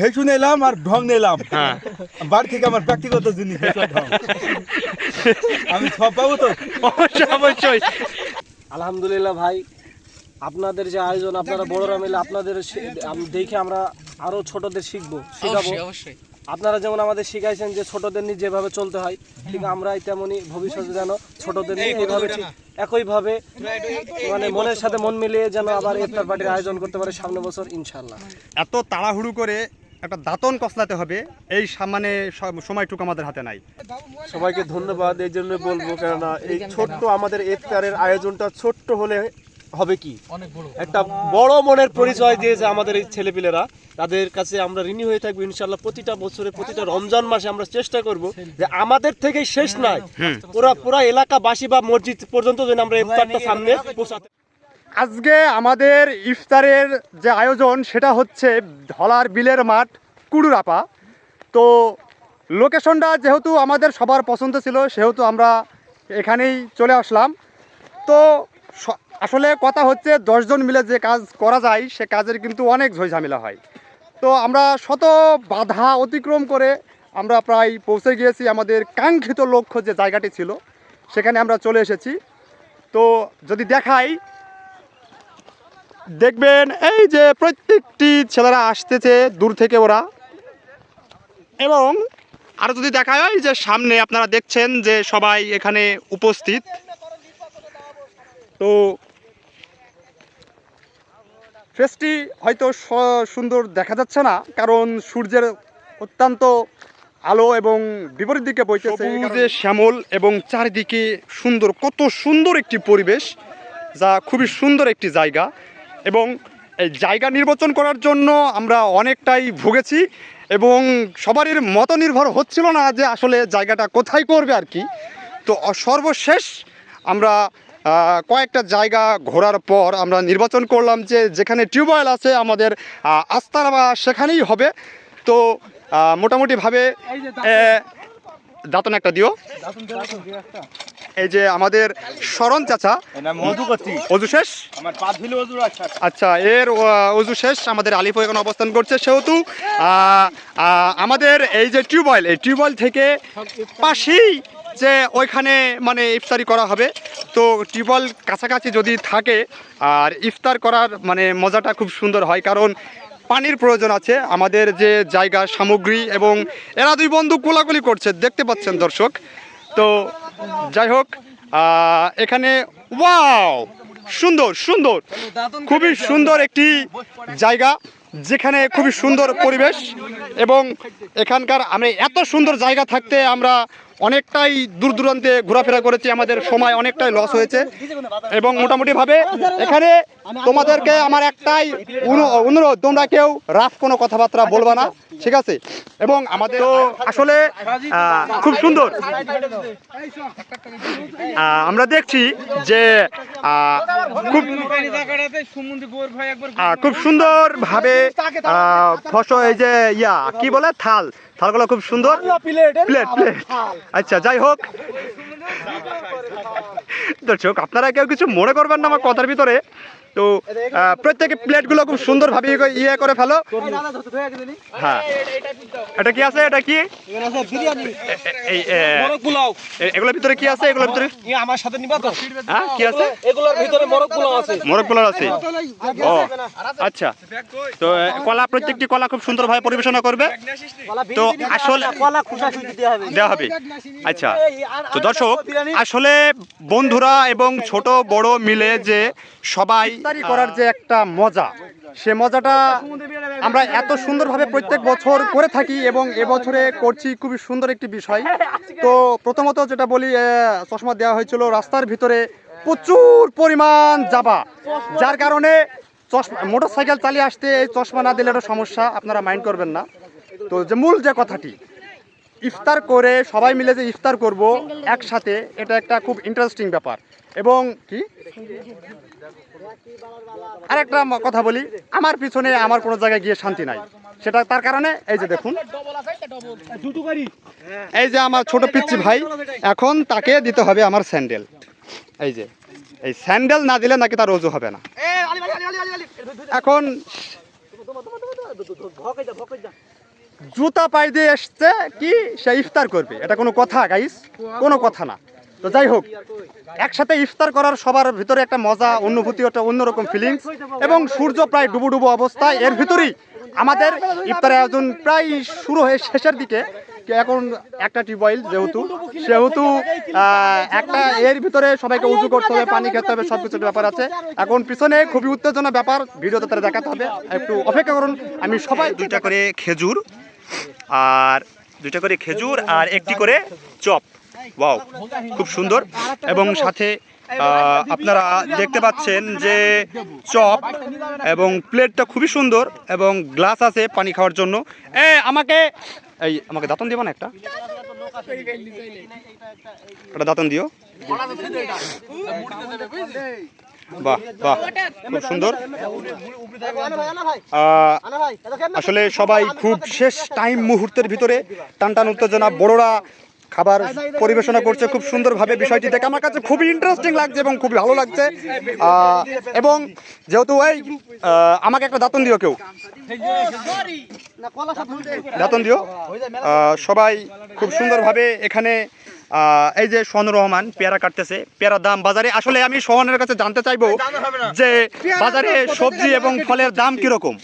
হেসু নিলাম আর ঢং নিলাম। হ্যাঁ, বাড়ি থেকে আমার ব্যক্তিগত জিনিস ঢং। আমি সব পাবো তো? অবশ্যই। আলহামদুলিল্লাহ ভাই, আপনাদের যে আয়োজন, আপনারা বড়রা মিলে আপনাদের দেখে আমরা আরো ছোটদের শেখাবো। আপনারা যেমন আমাদের শিখাইছেন যে ছোটদের নিয়ে যেভাবে চলতে হয়, ঠিক আমরাই তেমনি ভবিষ্যতে যেন ছোটদের নিয়ে এইভাবে ঠিক একইভাবে মানে মনের সাথে মন মিলিয়ে যেন আবার ইফতার পার্টির আয়োজন করতে পারে সামনে বছর ইনশাআল্লাহ। এত তাড়াহুড়ো করে একটা দাঁতন কসলাতে হবে এই সামনে সময়টুকু আমাদের হাতে নাই। সবাইকে ধন্যবাদ এই জন্য বলবো, কেননা এই ছোট্ট আমাদের ইফতারের আয়োজনটা ছোট্ট হলে হবে কি একটা বড় মনের পরিচয় দিয়েছে আমাদের এই ছেলেপিলেরা। তাদের কাছে আমরা ঋণী হয়ে থাকবো ইনশাআল্লাহ। প্রতিটা বছরে প্রতিটা রমজান মাসে আমরা চেষ্টা করব যে আমাদের থেকেই শেষ নয়, পুরা এলাকাবাসী বা মসজিদ পর্যন্ত যেন আমরা ইফতারটা সামনে পৌঁছাতে। আজকে আমাদের ইফতারের যে আয়োজন সেটা হচ্ছে ধলার বিলের মাঠ কুড়ুরাপা। তো লোকেশনটা যেহেতু আমাদের সবার পছন্দ ছিল সেহেতু আমরা এখানেই চলে আসলাম। তো আসলে কথা হচ্ছে 10 জন মিলে যে কাজ করা যায় সে কাজের কিন্তু অনেক ঝামেলা হয়। তো আমরা শত বাধা অতিক্রম করে আমরা প্রায় পৌঁছে গিয়েছি আমাদের কাঙ্ক্ষিত লক্ষ্য যে জায়গাটি ছিল সেখানে আমরা চলে এসেছি। তো যদি দেখাই, দেখবেন এই যে প্রত্যেকটি ছেলেরা আসতেছে দূর থেকে ওরা, এবং আরও যদি দেখা হয় যে সামনে আপনারা দেখছেন যে সবাই এখানে উপস্থিত। তো ফেসটি হয়তো সুন্দর দেখা যাচ্ছে না, কারণ সূর্যের অত্যন্ত আলো এবং বিপরীত দিকে বইতেছে যে শ্যামল এবং চারিদিকে সুন্দর, কত সুন্দর একটি পরিবেশ, যা খুবই সুন্দর একটি জায়গা। এবং এই জায়গা নির্বাচন করার জন্য আমরা অনেকটাই ভুগেছি এবং সবারই মত নির্ভর হচ্ছিল না যে আসলে জায়গাটা কোথায় করবে আর কি। তো সর্বশেষ আমরা কয়েকটা জায়গা ঘোরার পর আমরা নির্বাচন করলাম যে যেখানে টিউবওয়েল আছে আমাদের আস্তানা বা সেখানেই হবে। তো মোটামুটিভাবে দাঁতন একটা দিও। এই যে আমাদের শরণ চাচা অজু শেষ, আচ্ছা এর অজু শেষ, আমাদের আলিফ এখানে অবস্থান করছে। সেহেতু আমাদের এই যে টিউবওয়েল, এই টিউবওয়েল থেকে পাশেই যে ওইখানে মানে ইফতারি করা হবে। তো টিউবওয়েল কাছাকাছি যদি থাকে আর ইফতার করার মানে মজাটা খুব সুন্দর হয়, কারণ পানির প্রয়োজন আছে আমাদের যে জায়গা সামগ্রী, এবং এরা দুই বন্ধু কোলাকুলি করছে দেখতে পাচ্ছেন দর্শক। তো যাই হোক, এখানে ওয়াও সুন্দর সুন্দর, খুবই সুন্দর একটি জায়গা যেখানে খুবই সুন্দর পরিবেশ, এবং এখানকার আমরা এত সুন্দর জায়গা থাকতে আমরা অনেকটাই দূর দূরান্তে ঘোরাফেরা করেছি, আমাদের সময় অনেকটাই লস হয়েছে। এবং মোটামুটিভাবে এখানে তোমাদেরকে আমার একটাই অনুরোধ, তোমরা কেউ রাফ কোনো কথাবার্তা বলবা না, ঠিক আছে? এবং আমাদের তো আসলে খুব সুন্দর আমরা দেখছি যে খুব সুন্দরভাবে ফসল, এই যে কি বলে থালগুলো খুব সুন্দর, প্লেট। আচ্ছা যাই হোক দর্শক, আপনারা কেউ কিছু মনে করবেন না আমার কথার ভিতরে। তো প্রত্যেকে প্লেটগুলো খুব সুন্দরভাবে ইয়ে করে ফেলো। হ্যাঁ, এটা কি আছে? এটা কি এগুলোর ভিতরে কি আছে? এগুলোর ভিতরে আমার সাথে নিবা তো? হ্যাঁ, কি আছে? এগুলোর ভিতরে মোরগ পোলাও আছে। মোরগ পোলাও আছে। ও আচ্ছা, তো কলা, প্রত্যেকটি কলা খুব সুন্দরভাবে পরিবেশনা করবে। তো আসলে কলা খোসা দেওয়া হবে। আচ্ছা, তো দর্শক আসলে বন্ধুরা এবং ছোট বড় মিলে যে সবাই ইফতারি করার যে একটা মজা, সে মজাটা আমরা এত সুন্দরভাবে প্রত্যেক বছর করে থাকি, এবং এবছরে করছি খুবই সুন্দর একটি বিষয়। তো প্রথমত যেটা বলি, চশমা দেওয়া হয়েছিল রাস্তার ভিতরে প্রচুর পরিমাণ যাবা, যার কারণে মোটরসাইকেল চালিয়ে আসতে এই চশমা না দিলে একটা সমস্যা, আপনারা মাইন্ড করবেন না। তো যে মূল যে কথাটি, ইফতার করে সবাই মিলে যে ইফতার করব একসাথে, এটা একটা খুব ইন্টারেস্টিং ব্যাপার। এবং কি আরেকটা কথা বলি, আমার পিছনে আমার কোনো জায়গায় গিয়ে শান্তি নাই, সেটা তার কারণে এই যে দেখুন, এই যে আমার ছোট পিচ্চি ভাই, এখন তাকে দিতে হবে আমার স্যান্ডেল। এই যে এই স্যান্ডেল না দিলে নাকি তার ওযু হবে না। এখন জুতা পাই দিয়ে এসছে কি সে ইফতার করবে, এটা কোনো কথা গাইস? কোনো কথা না। তো যাই হোক, একসাথে ইফতার করার সবার ভিতরে একটা মজা, অনুভূতি, একটা অন্যরকম ফিলিংস। এবং সূর্য প্রায় ডুবো ডুবো অবস্থায়, এর ভিতরেই আমাদের ইফতারের আয়োজন প্রায় শুরু হয়ে শেষের দিকে। এখন একটা টিউবওয়েল যেহেতু একটা এর ভিতরে সবাইকে উঁচু করতে হবে, পানি খেতে হবে, সব কিছুর ব্যাপার আছে। এখন পিছনে খুবই উত্তেজনা ব্যাপার, ভিডিওতে তারা দেখাতে হবে, একটু অপেক্ষা করুন। আমি সবাই দুইটা করে খেজুর আর একটি করে চপ, ওয়াও খুব সুন্দর। এবং সাথে আপনারা দেখতে পাচ্ছেন যে চপ এবং প্লেটটা খুবই সুন্দর এবং গ্লাস আছে পানি খাওয়ার জন্য। আমাকে দাঁতন দিব না, একটা দাঁতন দিও। বাহ বাহ, খুব সুন্দর। আসলে সবাই খুব শেষ টাইম মুহূর্তের ভিতরে টানটান উত্তেজনা, বড়রা খাবার পরিবেশনা করছে খুব সুন্দরভাবে। বিষয়টি দেখে আমার কাছে খুবই ইন্টারেস্টিং লাগছে এবং খুবই ভালো লাগছে। এবং যেহেতু আমাকে একটা দাঁতন দিও, কেউ দাঁতন দিও। সবাই খুব সুন্দরভাবে এখানে এই যে সোহানুর রহমান পেয়ারা কাটতেছে, পেয়ারার দাম বাজারে। আসলে আমি সোহানের কাছে জানতে চাইবো যে বাজারে সবজি এবং ফলের দাম কিরকম,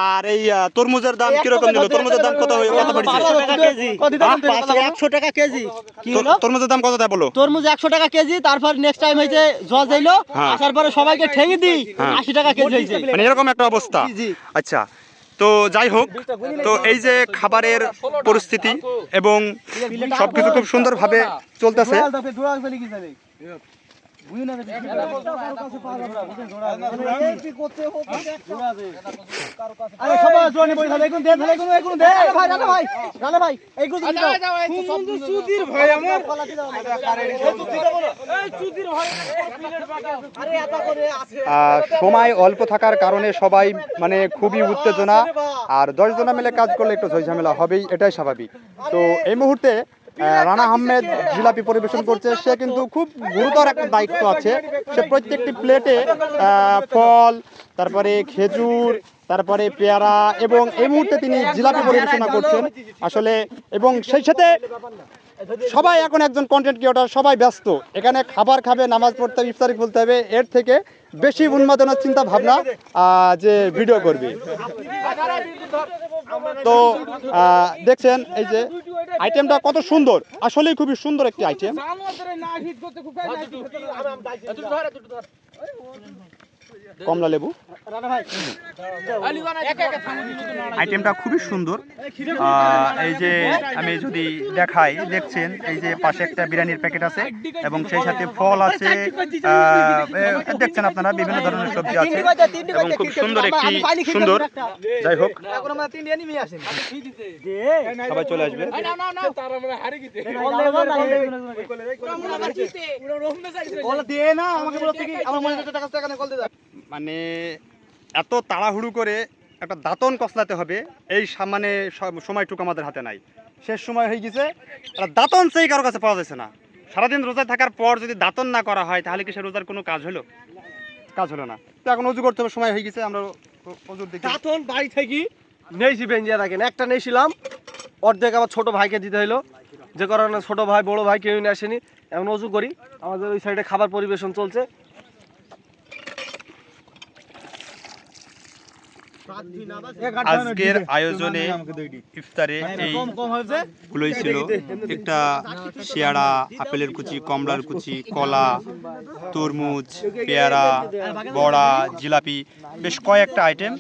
আর এই তরমুজের দাম কিরকম দিল? তরমুজের দাম কত পড়েছে? 100 টাকা কেজি। তরমুজের দাম কত দেয় বলো? তরমুজ 100 টাকা কেজি। তারপর নেক্সট টাইম হইছে জজ হইলো, আসার পরে সবাইকে ঠেঙে দিই 80 টাকা কেজি হইছে, মানে এরকম একটা অবস্থা। আচ্ছা, তো যাই হোক, তো এই যে খাবারের পরিস্থিতি এবং সবকিছু খুব সুন্দরভাবে চলতেছে। সময় অল্প থাকার কারণে সবাই মানে খুবই উত্তেজনা, আর 10 জনা মিলে কাজ করলে একটু ঝামেলা হবেই, এটাই স্বাভাবিক। তো এই মুহূর্তে রানা আহমেদ জিলাপি পরিবেশন করছে। সে কিন্তু খুব গুরুতর একটা দায়িত্ব আছে। সে প্রত্যেকটি প্লেটে ফল, তারপরে খেজুর, তারপরে পেয়ারা, এবং এই মুহূর্তে তিনি জিলাপি পরিবেশনা করছেন আসলে। এবং সেই সাথে সবাই এখন একজন কন্টেন্ট ক্রিয়েটর, সবাই ব্যস্ত। এখানে খাবার খাবে, নামাজ পড়তে হবে, ইফতারি খুলতে হবে, এর থেকে বেশি উন্মাদনার চিন্তা ভাবনা যে ভিডিও করবে। তো দেখছেন এই যে আইটেমটা কত সুন্দর, আসলেই খুবই সুন্দর একটি আইটেম। কমলা লেবু আইটেমটা খুবই সুন্দর। এই যে আমি যদি দেখাই, দেখছেন এই যে পাশে একটা বিরিয়ানির প্যাকেট আছে এবং সেই সাথে ফল আছে, দেখছেন আপনারা বিভিন্ন ধরনের সবজি আছে এবং খুব সুন্দর একটি সুন্দর। যাই হোক, সবাই চলে আসবে। মানে এত তাড়াহুড়ো করে একটা দাঁতন কসলাতে হবে, এই মানে সময়টুকু আমাদের হাতে নাই। শেষ সময় হয়ে গেছে, দাঁতন সেই কারো কাছে পাওয়া যাচ্ছে না। সারাদিন রোজায় থাকার পর যদি দাঁতন না করা হয় তাহলে কি সে রোজার কোনো কাজ হলো? কাজ হলো না। তো এখন অজু করতে হবে, সময় হয়ে গেছে। আমরা অজুর দিকে দাঁতন বাড়ি থেকে নেইছি, বেঞ্জিয়া রাখেন। একটা নেইছিলাম, অর্ধেক আমার ছোট ভাইকে দিতে হইলো, যে কারণে ছোট ভাই বড় ভাই কেউ নিয়ে আসেনি। এখন অজু করি, আমাদের ওই সাইডে খাবার পরিবেশন চলছে। আজকের আয়োজনে ইফতারে এইগুলোই ছিল। একটা শিয়াড়া, আপেলের কুচি, কমলার কুচি, কলা, তরমুজ, পেয়ারা, বড়া, জিলাপি, বেশ কয়েকটা আইটেম,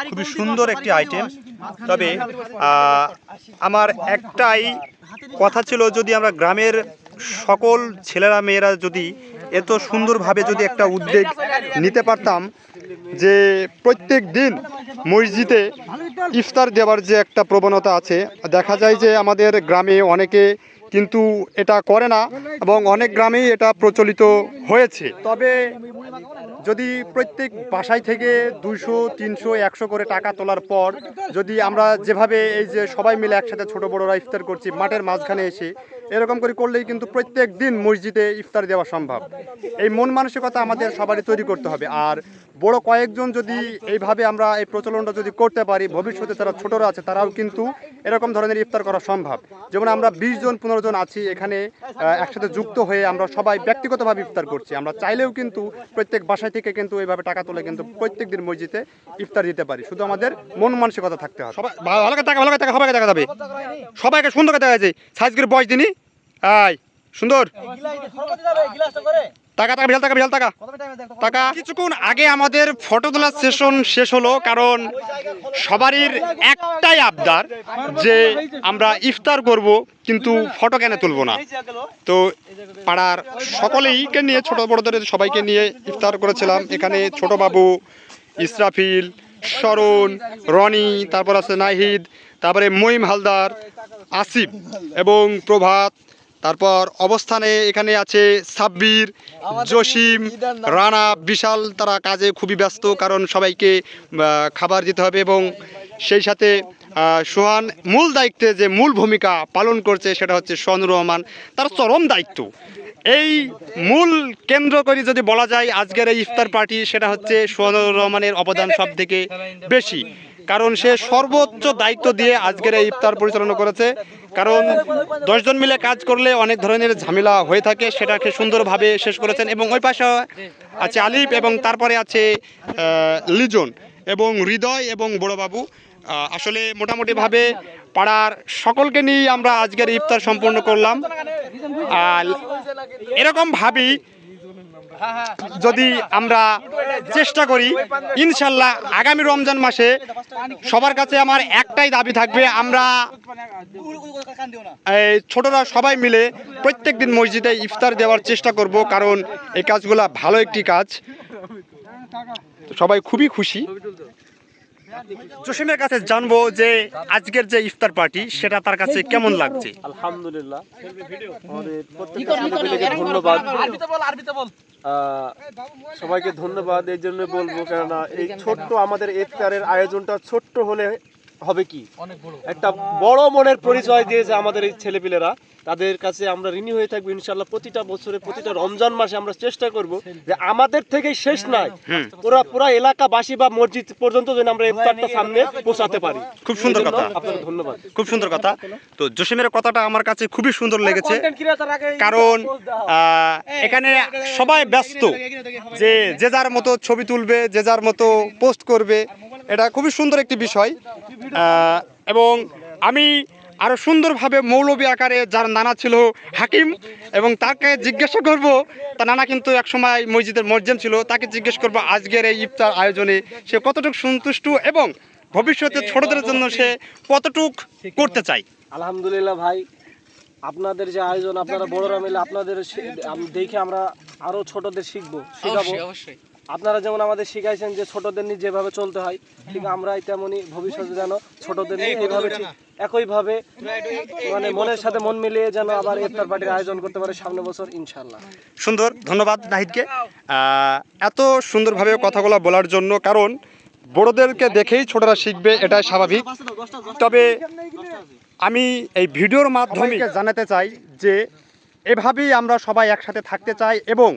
খুবই সুন্দর একটি আইটেম। তবে আমার একটাই কথা ছিল, যদি আমরা গ্রামের সকল ছেলেরা মেয়েরা যদি এত সুন্দরভাবে যদি একটা উদ্যোগ নিতে পারতাম যে প্রত্যেক দিন মসজিদে ইফতার দেওয়ার যে একটা প্রবণতা আছে, দেখা যায় যে আমাদের গ্রামে অনেকে কিন্তু এটা করে না এবং অনেক গ্রামেই এটা প্রচলিত হয়েছে। তবে যদি প্রত্যেক বাসায় থেকে 200, 300, 100 করে টাকা তোলার পর যদি আমরা যেভাবে এই যে সবাই মিলে একসাথে ছোট বড়রা ইফতার করছি মাঠের মাঝখানে এসে, এরকম করে করলেই কিন্তু প্রত্যেক দিন মসজিদে ইফতার দেওয়া সম্ভব। এই মন মানসিকতা আমাদের সবারই তৈরি করতে হবে। আর বড় কয়েকজন যদি এইভাবে আমরা এই প্রচলনটা যদি করতে পারি, ভবিষ্যতে যারা ছোটরা আছে তারাও কিন্তু এরকম ধরনের ইফতার করা সম্ভব। যেমন আমরা 20 জন 15 জন আছি এখানে একসাথে যুক্ত হয়ে আমরা সবাই ব্যক্তিগতভাবে ইফতার করছি। আমরা চাইলেও কিন্তু প্রত্যেক বাসায় থেকে কিন্তু এইভাবে টাকা তুলে কিন্তু প্রত্যেক দিন মসজিদে ইফতার দিতে পারি, শুধু আমাদের মন মানসিকতা থাকতে হবে। সবাই ভালো করে টাকা সবাইকে দেখা যাবে, সবাইকে সুন্দর করে দেখা যায়, সাইজ করে বয়স দিনই আয় সুন্দর টাকা। কিছুক্ষণ আগে আমাদের ফটো তোলার সেশন শেষ হলো, কারণ সবারই একটাই আবদার যে আমরা ইফতার করব কিন্তু ফটো কেন তুলবো না। তো পাড়ার সকলেইকে নিয়ে ছোট বড়দের সবাইকে নিয়ে ইফতার করেছিলাম। এখানে ছোট বাবু, ইসরাফিল, শরণ, রনি, তারপর আছে নাহিদ, তারপরে মহিম হালদার, আসিফ এবং প্রভাত, তারপর অবস্থানে এখানে আছে সাব্বির, জসিম, রানা, বিশাল। তারা কাজে খুবই ব্যস্ত, কারণ সবাইকে খাবার দিতে হবে এবং সেই সাথে সোহান মূল দায়িত্বে যে মূল ভূমিকা পালন করছে সেটা হচ্ছে সোহানুর রহমান, তার চরম দায়িত্ব। এই মূল কেন্দ্র করে যদি বলা যায় আজকের এই ইফতার পার্টি, সেটা হচ্ছে সোহানুর রহমানের অবদান সব থেকে বেশি, কারণ সে সর্বোচ্চ দায়িত্ব দিয়ে আজকের এই ইফতার পরিচালনা করেছে। কারণ 10 জন মিলে কাজ করলে অনেক ধরনের ঝামেলা হয়ে থাকে, সেটাকে সুন্দরভাবে শেষ করেছেন। এবং ওই পাশে আছে আলিফ এবং তারপরে আছে লিজন এবং হৃদয় এবং বড়বাবু। আসলে মোটামুটিভাবে পাড়ার সকলকে নিয়ে আমরা আজকের ইফতার সম্পূর্ণ করলাম। আর এরকম ভাবি যদি আমরা চেষ্টা করি, ইনশাল্লাহ আগামী রমজান মাসে সবার কাছে আমার একটাই দাবি থাকবে, আমরা ছোটরা সবাই মিলে প্রত্যেক দিন মসজিদে ইফতার দেওয়ার চেষ্টা করব, কারণ এই কাজগুলা ভালো একটি কাজ। সবাই খুবই খুশি। জসিমের কাছে জানবো যে আজকের যে ইফতার পার্টি সেটা তার কাছে কেমন লাগছে। আলহামদুলিল্লাহ, আমাদের প্রত্যেকটা ছেলেপেলেকে ধন্যবাদ, সবাইকে ধন্যবাদ এই জন্য বলবো, কেননা এই ছোট্ট আমাদের ইফতারের আয়োজনটা ছোট্ট হলে হবে কি একটা বড় মনের পরিচয় দিয়েছে আমাদের এই ছেলেপিলেরা। তাদের কাছে আমরা ঋণী হয়ে থাকবো ইনশাল্লাহ। প্রতিটা বছরে প্রতিটা রমজান মাসে আমরা চেষ্টা করব যে আমাদের থেকেই শেষ নয়, পুরা এলাকাবাসী বা মসজিদ পর্যন্ত যেন আমরা ইফতারটা সামনে পৌঁছাতে পারি। খুব সুন্দর কথা, আপনাকে ধন্যবাদ। খুব সুন্দর কথা। তো জসিমের কথাটা আমার কাছে খুবই সুন্দর লেগেছে, কারণ এখানে সবাই ব্যস্ত, যে যার মতো ছবি তুলবে, যে যার মতো পোস্ট করবে, এটা খুবই সুন্দর একটি বিষয়। এবং আমি আরো সুন্দরভাবে মৌলবী আকারে যার নানা ছিল হাকিম, এবং তাকে জিজ্ঞাসা করব, তার নানা কিন্তু একসময় মসজিদের মুয়াজ্জিন ছিল, তাকে জিজ্ঞেস করব আজকের এই ইফতার আয়োজনে সে কতটুকু সন্তুষ্ট এবং ভবিষ্যতে ছোটদের জন্য সে কতটুকু করতে চায়। আলহামদুলিল্লাহ ভাই, আপনাদের যে আয়োজন, আপনারা বড়রা মিলে আপনাদের দেখে আমরা আরো ছোটদের শিখাবো। অবশ্যই আপনারা যেমন আমাদের শিখাইছেন যে ছোটদের নিয়ে যেভাবে চলতে হয়, ঠিক আমরাই তেমনই ভবিষ্যতে যেন ছোটদের নিয়ে এইভাবে একইভাবে মানে মনের সাথে মন মিলিয়ে যেন আবার ইফতার পার্টির আয়োজন করতে পারে সামনে বছর ইনশাল্লাহ। সুন্দর, ধন্যবাদ নাহিদকে এত সুন্দরভাবে কথাগুলো বলার জন্য, কারণ বড়দেরকে দেখেই ছোটরা শিখবে, এটাই স্বাভাবিক। তবে আমি এই ভিডিওর মাধ্যমে জানাতে চাই যে এভাবেই আমরা সবাই একসাথে থাকতে চাই, এবং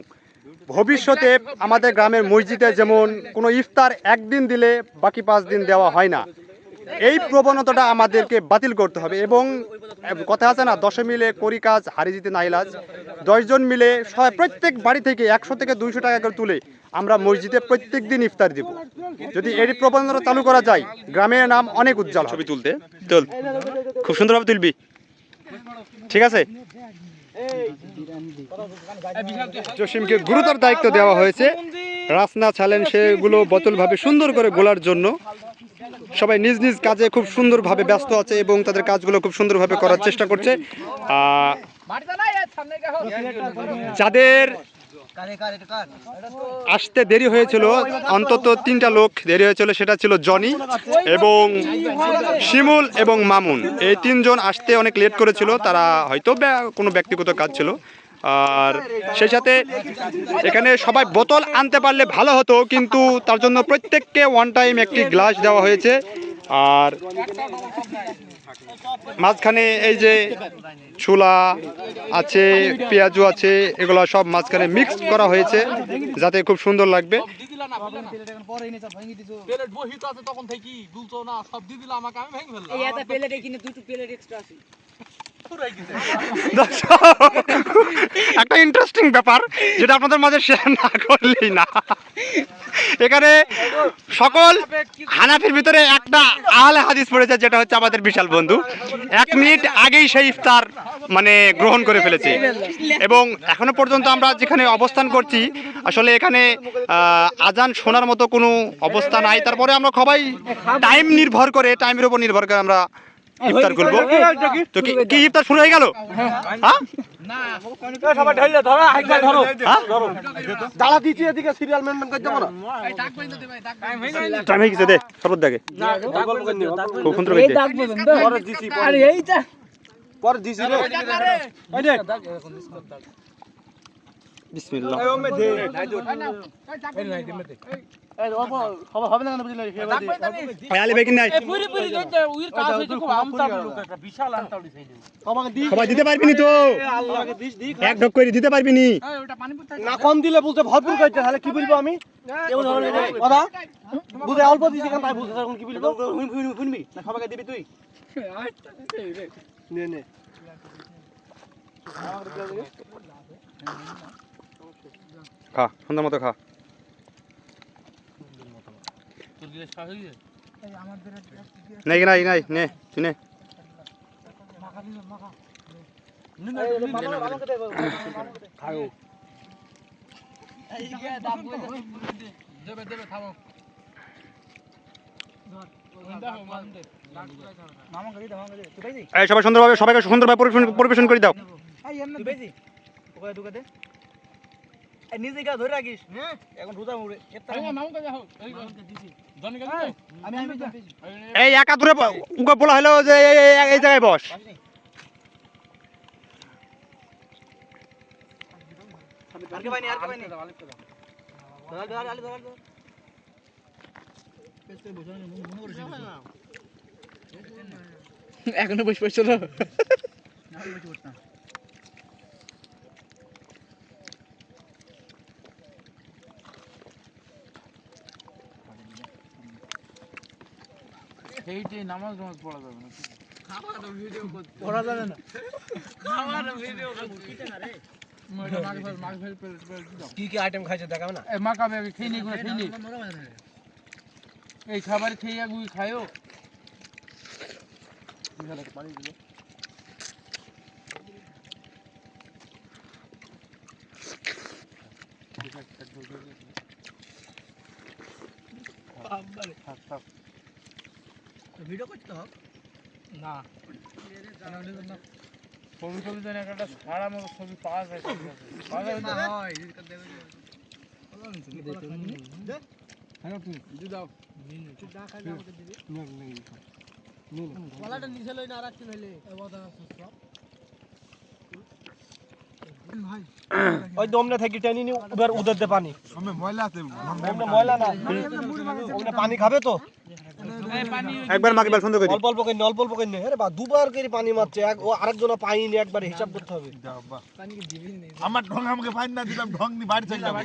ভবিষ্যতে আমাদের গ্রামের মসজিদে যেমন কোনো ইফতার একদিন দিলে বাকি 5 দিন দেওয়া হয় না, এই প্রবণতাটা আমাদেরকে বাতিল করতে হবে। এবং কথা আছে না, 10 মিলে করি কাজ হারি জিতে নাইলাজ। 10 জন মিলে প্রত্যেক বাড়ি থেকে 100 থেকে 200 টাকা করে তুলে আমরা মসজিদে প্রত্যেক দিন ইফতার দিব। যদি এই প্রবণতা চালু করা যায়, গ্রামের নাম অনেক উজ্জ্বল। ছবি তুলতে চল, খুব সুন্দরভাবে তুলবি, ঠিক আছে? জসিমকে গুরুতর দায়িত্ব দেওয়া হয়েছে, রাসনা ছালেন সেগুলো বোতলভাবে সুন্দর করে গোলার জন্য। সবাই নিজ নিজ কাজে খুব সুন্দরভাবে ব্যস্ত আছে এবং তাদের কাজগুলো খুব সুন্দরভাবে করার চেষ্টা করছে। যাদের আসতে দেরি হয়েছিল, অন্তত 3টা লোক দেরি হয়েছিল, সেটা ছিল জনি এবং শিমুল এবং মামুন। এই 3 জন আসতে অনেক লেট করেছিল, তারা হয়তো কোনো ব্যক্তিগত কাজ ছিল। আর সেই সাথে এখানে সবাই বোতল আনতে পারলে ভালো হতো, কিন্তু তার জন্য প্রত্যেককে ওয়ান টাইম একটি গ্লাস দেওয়া হয়েছে। আর মাঝখানে এই যে ছোলা আছে, পেঁয়াজু আছে, এগুলো সব মাঝখানে মিক্স করা হয়েছে যাতে খুব সুন্দর লাগবে। প্লেট বহিত আছে তখন থেকে দুলছো না সব দিয়ে দিলা আমাকে আমি ভেঙে ফেললাম এই একটা প্লেট এখানে দুটো প্লেট এক্সট্রা আছে দর্শক, একটা ইন্টারেস্টিং ব্যাপার যেটা আপনাদের মাঝে শেয়ার না করলেই না। এখানে সকল হানাফির ভিতরে একটা আহলে হাদিস পড়েছে, যেটা হচ্ছে আমাদের বিশাল বন্ধু। 1 মিনিট আগেই সেই ইফতার মানে গ্রহণ করে ফেলেছে, এবং এখনো পর্যন্ত আমরা যেখানে অবস্থান করছি আসলে এখানে আজান শোনার মতো কোনো অবস্থা নাই। তারপরে আমরা সবাই টাইমের উপর নির্ভর করে আমরা ইফতার করবো। তো কি ইফতার শুরু হয়ে গেল? হ্যাঁ, সবাই ঢাইলে ধরো, একবার ধরো, ধরো। দাঁড়া দিচ্ছি এদিকে সিরিয়াল মেনটেন করতে পারো। টাইম হয়ে গেছে, দে শরবত দেখে খুব সুন্দর হয়েছে। পরে দিছি, আরে এইটা পরে দিছি রে। এই দেখ বিসমিল্লাহ। ভাই আলী ভাই কি নাই? সবাই দিতে পারবি নি তো, এক ঢোক করে দিতে পারবি নি। না কম দিলে বলতে ভরপুর করতে, তাহলে কি বলবো আমি? কথা বুঝে অল্প দিছি কেন, তাই বুঝে এখন কি বলবো? শুনবি না, সবাইকে দিবি তুই? নে নে খা, সুন্দর মতো খা। নাই নাই নাই, নে তুই নে। খাও দেবে থামো এই সবাই সবাইকে সুন্দরভাবে পরিবেশন করে দাও। নিজে গা ধরে রাখিস, এখন রোজা মুড়ে এই একা দূরে বলা হলো যে এই জায়গায় বস। এখনো বসে বসে চলো এইটাই নামাজ পড়া যাবে না, পড়া যাবে না। কি কি আইটেম খাইছে দেখাবে না? মাকাবে আগে খেয়ে নি খেয়ে নি এই খাবার খেয়ে আগুই খায়ও। ভিডিও করতে হবে না ছবি ছবি তো একটা সারা মতো ছবি পাওয়া যায়, ওই দমনে থেকে টেনে নি উবার উদের দে পানি। ময়লা আছে, ময়লা না, ওমনে পানি খাবে তো একবার মাকে বল সুন্দর করে অল্প অল্প করে অল্প অল্প করে। আরে বা দুবার করে পানি মারছে, এক ও আরেকজন পানি নি, একবারে হিসাব করতে হবে। আমার ঢং আমাকে ফাইন না দিলাম, ঢং নি বাড়ি চলে যাবে।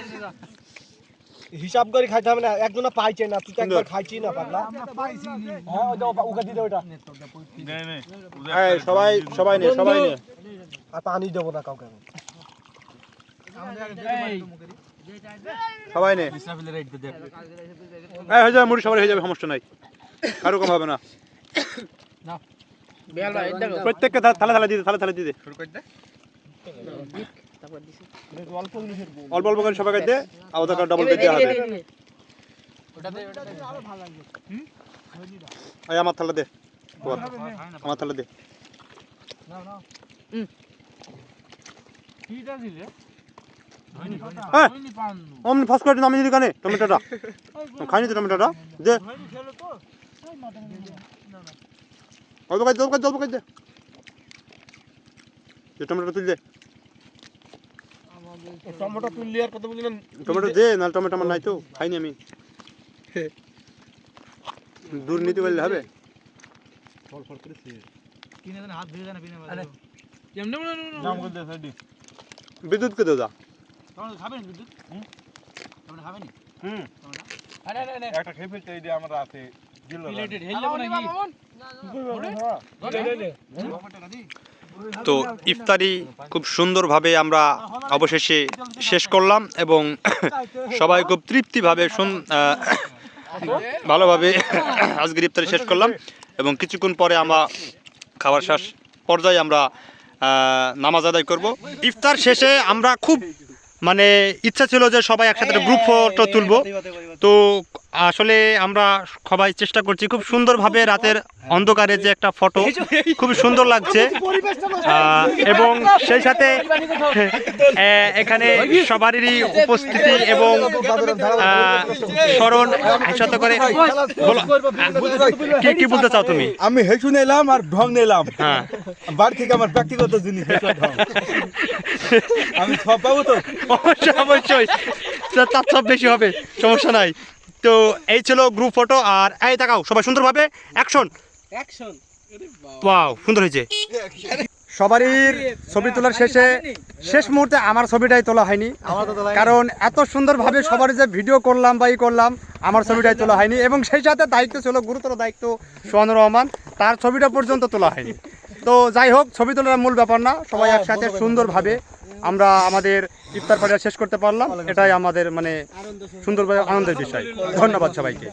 হিসাব করে খাইতে হবে না, একজনা পাইছে না, তুই তো একবার খাইছি না পাগলা। হ্যাঁ ওটা ওকে দিতে ওটা। এই সবাই নে আর পানি দেবো না কাউকে আমি। সবাই নে। এই হয়ে যাবে মুড়ি, সবাই হয়ে যাবে, সমস্যা নাই, কারো কম হবে না। প্রত্যেককে থালা দিতে অল্প অল্প করে সবাইকে দে, আলাদা করে ডবল দিতে হবে। এই আমার থালা দে, আমার থালা দে। অমনি ফার্স্ট করে আমি যদি কানে টমেটোটা খাইনি তো, টমেটোটা দে অল্প করে দে, টমেটোটা তুই দে। টমেটো তুললি আর কত বললেন? টমেটো দে, না টমেটো আমার নাই তো, খাইনি আমি। দুর্নীতি করলে হবে? বিদ্যুৎ কে দে যা। খাবেন বিদ্যুৎ? খাবেন? একটা খেয়ে ফেলতে এই যে আমরা আছে দিল তো ইফতারি খুব সুন্দরভাবে আমরা অবশেষে শেষ করলাম এবং সবাই খুব তৃপ্তিভাবে ভালোভাবে আজকের ইফতারি শেষ করলাম এবং কিছুক্ষণ পরে আমরা খাবার শেষ পর্যায়ে আমরা নামাজ আদায় করব। ইফতার শেষে আমরা খুব মানে ইচ্ছা ছিল যে সবাই একসাথে গ্রুপ ফটো তুলব, তো আসলে আমরা সবাই চেষ্টা করছি খুব সুন্দরভাবে রাতের অন্ধকারে যে একটা ফটো খুব সুন্দর লাগছে এবং সেই সাথে এখানে সবারই উপস্থিতি এবং স্মরণ একসাথে করে কি বলতে চাও তুমি? আমি হেসু নিলাম আর ঢং নিলাম, হ্যাঁ বাড়ি থেকে আমার ব্যক্তিগত জিনিস ঢং আমি সব পাবো তো অবশ্যই তার সব বেশি হবে, সমস্যা নাই। তো এই ছিল গ্রুপ ফটো। আর এই তাকাও সবাই সুন্দরভাবে অ্যাকশন। ওয়াও সুন্দর হয়েছে। সবারই ছবি তোলার শেষ মুহূর্তে আমার ছবিটাই তোলা হয়নি, কারণ এত সুন্দরভাবে সবার যে ভিডিও করলাম বা করলাম আমার ছবিটাই তোলা হয়নি এবং সেই সাথে দায়িত্ব ছিল, গুরুতর দায়িত্ব সোহানুর রহমান, তার ছবিটা পর্যন্ত তোলা হয়নি। তো যাই হোক, ছবি তোলার মূল ব্যাপার না, সবাই একসাথে সুন্দরভাবে আমরা আমাদের ইফতার পার্টি শেষ করতে পারলাম, এটাই আমাদের মানে সুন্দরভাবে আনন্দের বিষয়। ধন্যবাদ সবাইকে।